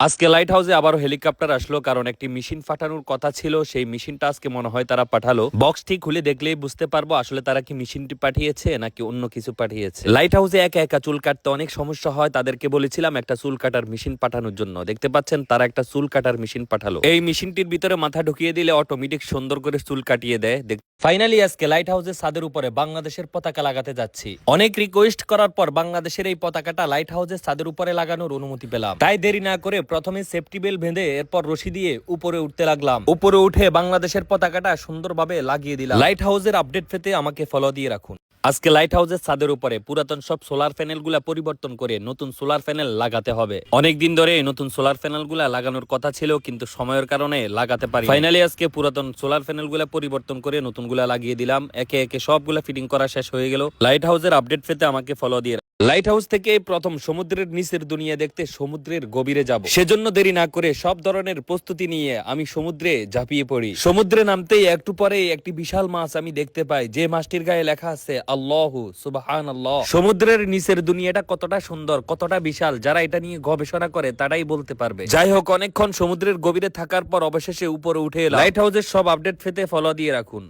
আজকে লাইট হাউসে আবারও হেলিকপ্টার আসলো, কারণ একটি মেশিন পাঠানোর কথা ছিল। সেই মেশিনটা আজকে মনে হয় তারা পাঠালো। বক্সটি খুলে দেখলেই বুঝতে পারবো আসলে তারা কি মেশিনটি পাঠিয়েছে নাকি অন্য কিছু পাঠিয়েছে। লাইট হাউসে একা একা চুল কাটতে অনেক সমস্যা হয়, তাদেরকে বলেছিলাম একটা চুল কাটার মেশিন পাঠানোর জন্য। দেখতে পাচ্ছেন তারা একটা চুল কাটার মেশিন পাঠালো। এই মেশিনটির ভিতরে মাথা ঢুকিয়ে দিলে অটোমেটিক সুন্দর করে চুল কাটিয়ে দেয়। ফাইনালি আজকে লাইট হাউসের ছাদের উপরে বাংলাদেশের পতাকা লাগাতে যাচ্ছি। অনেক রিকোয়েস্ট করার পর বাংলাদেশের এই পতাকাটা লাইট হাউসের ছাদের উপরে লাগানোর অনুমতি পেলাম। তাই দেরি না করে প্রথমে সেফটি বেল বেঁধে এরপর রশি দিয়ে উপরে উঠতে লাগলাম। উপরে উঠে বাংলাদেশের পতাকাটা সুন্দরভাবে লাগিয়ে দিলাম। লাইট হাউসের আপডেট পেতে আমাকে ফলো দিয়ে রাখুন। আজকে লাইট হাউসের ছাদের উপরে পুরাতন সব সোলার প্যানেল গুলা পরিবর্তন করে নতুন সোলার প্যানেল লাগাতে হবে। অনেকদিন ধরে নতুন সোলার প্যানেল গুলা লাগানোর কথা ছিল, কিন্তু সময়ের কারণে লাগাতে পারি। ফাইনালি আজকে পুরাতন সোলার প্যানেল গুলা পরিবর্তন করে নতুন গুলা লাগিয়ে দিলাম। একে একে সবগুলা ফিটিং করা শেষ হয়ে গেল। লাইট হাউসের আপডেট পেতে আমাকে ফলো দিয়ে। লাইট হাউস থেকে প্রথম সমুদ্রের নিচের দুনিয়া দেখতে সমুদ্রের গভীরে যাব। সেজন্য দেরি না করে সব ধরনের প্রস্তুতি নিয়ে আমি সমুদ্রে ঝাঁপিয়ে পড়ি। সমুদ্রে নামতেই একটু পরে একটি বিশাল মাছ আমি দেখতে পাই, যে মাছটির গায়ে লেখা আছে আল্লাহু সুবহানাল্লাহ। সমুদ্রের নিচের দুনিয়াটা কতটা সুন্দর, কতটা বিশাল, যারা এটা নিয়ে গবেষণা করে তারাই বলতে পারবে। যাই হোক, অনেকক্ষণ সমুদ্রের গভীরে থাকার পর অবশেষে উপরে উঠে এলাম। লাইট হাউসের সব আপডেট পেতে ফলো দিয়ে রাখুন।